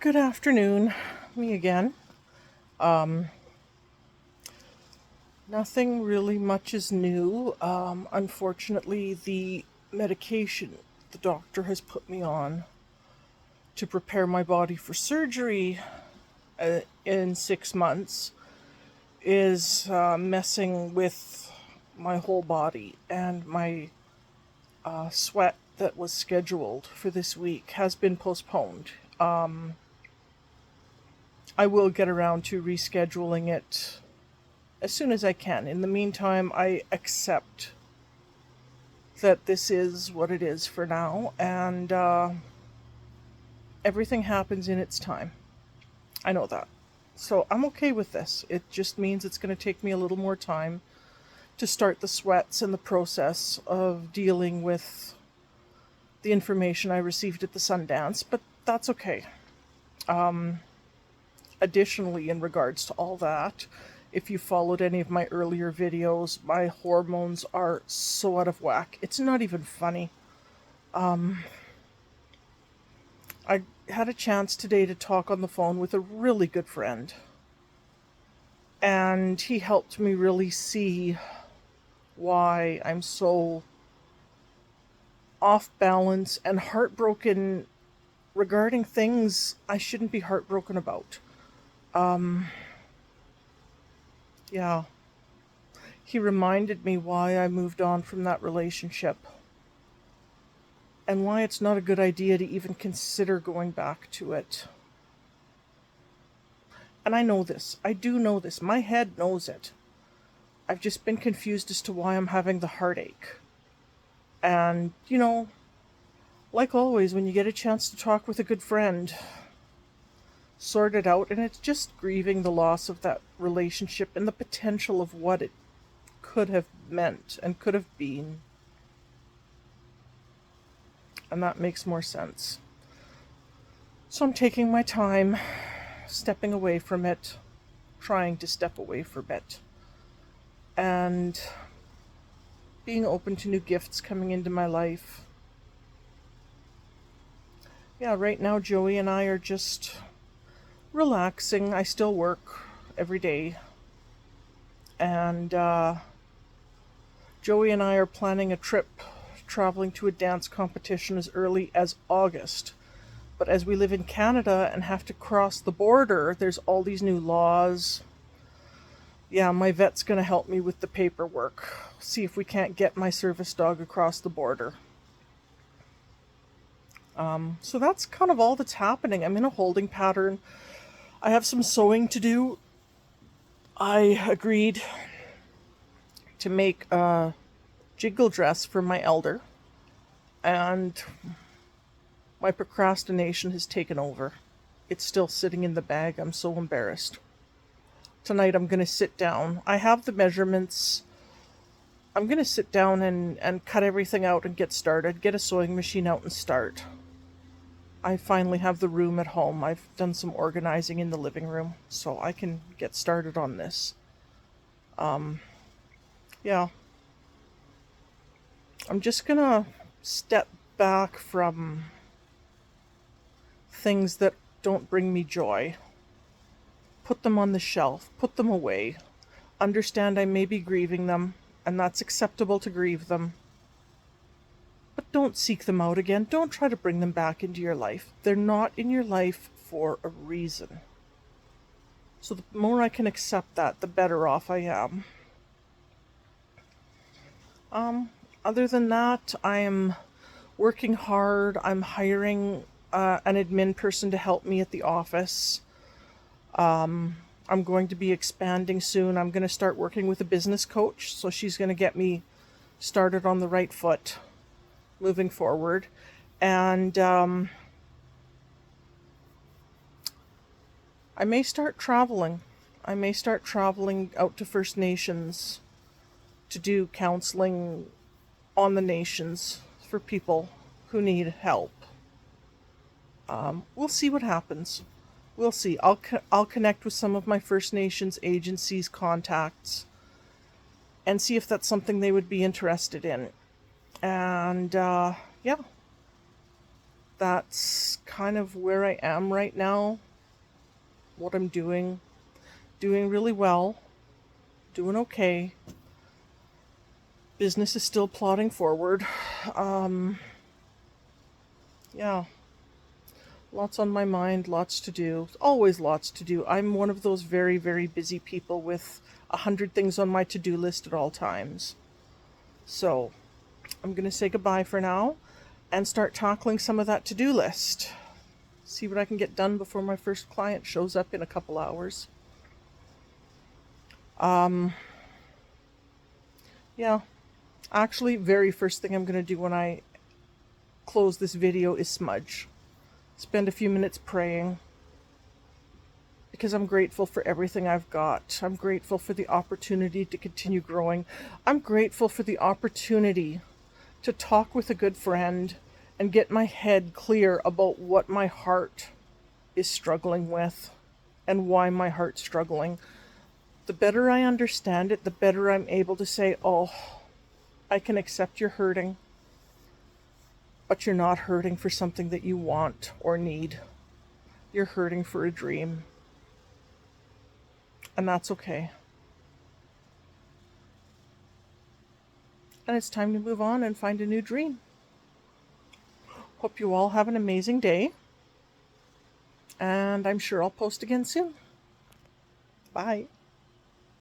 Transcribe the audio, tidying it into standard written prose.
Good afternoon. Me again. Um, Nothing really much is new. Unfortunately, the medication the doctor has put me on to prepare my body for surgery in 6 months is messing with my whole body, and my sweat that was scheduled for this week has been postponed. I will get around to rescheduling it as soon as I can. In the meantime, I accept that this is what it is for now, and everything happens in its time. I know that. So I'm okay with this. It just means it's going to take me a little more time to start the sweats and the process of dealing with the information I received at the Sundance, but that's okay. Additionally, in regards to all that, if you followed any of my earlier videos, my hormones are so out of whack. It's not even funny. I had a chance today to talk on the phone with a really good friend, and he helped me really see why I'm so off balance and heartbroken regarding things I shouldn't be heartbroken about. Yeah, he reminded me why I moved on from that relationship and why it's not a good idea to even consider going back to it. And I know this. I do know this. My head knows it. I've just been confused as to why I'm having the heartache. And, like always, when you get a chance to talk with a good friend, sort it out, and it's just grieving the loss of that relationship and the potential of what it could have meant and could have been. And that makes more sense. So I'm taking my time, stepping away from it, trying to step away from it, and being open to new gifts coming into my life. Yeah, right now Joey and I are just relaxing. I still work every day, and Joey and I are planning a trip traveling to a dance competition as early as August. But as we live in Canada and have to cross the border, there's all these new laws. Yeah, my vet's going to help me with the paperwork. See if we can't get my service dog across the border. So that's kind of all that's happening. I'm in a holding pattern. I have some sewing to do. I agreed to make a jiggle dress for my elder, and my procrastination has taken over. It's still sitting in the bag. I'm so embarrassed. Tonight I'm going to sit down. I have the measurements. I'm going to sit down and cut everything out and get started. Get a sewing machine out and start. I finally have the room at home. I've done some organizing in the living room, so I can get started on this. Yeah. I'm just going to step back from things that don't bring me joy. Put them on the shelf. Put them away. Understand I may be grieving them, and that's acceptable to grieve them. But don't seek them out again. Don't try to bring them back into your life. They're not in your life for a reason. So the more I can accept that, the better off I am. Other than that, I am working hard. I'm hiring an admin person to help me at the office. I'm going to be expanding soon. I'm going to start working with a business coach, so she's going to get me started on the right foot moving forward. And I may start traveling. I may start traveling out to First Nations to do counseling on the nations for people who need help. We'll see what happens. We'll see. I'll connect with some of my First Nations agencies contacts and see if that's something they would be interested in. And yeah, that's kind of where I am right now, what I'm doing. Doing really well, doing okay. Business is still plodding forward. Um, yeah, lots on my mind, lots to do. Always lots to do. I'm one of those very, very busy people with 100 things on my to do list at all times. So I'm going to say goodbye for now and start tackling some of that to do list. See what I can get done before my first client shows up in a couple hours. Um, yeah, actually, very first thing I'm going to do when I close this video is smudge. Spend a few minutes praying because I'm grateful for everything I've got. I'm grateful for the opportunity to continue growing. I'm grateful for the opportunity to talk with a good friend and get my head clear about what my heart is struggling with and why my heart's struggling. The better I understand it, the better I'm able to say, oh, I can accept you're hurting, but you're not hurting for something that you want or need. You're hurting for a dream, and that's okay. And it's time to move on and find a new dream. Hope you all have an amazing day, and I'm sure I'll post again soon. Bye.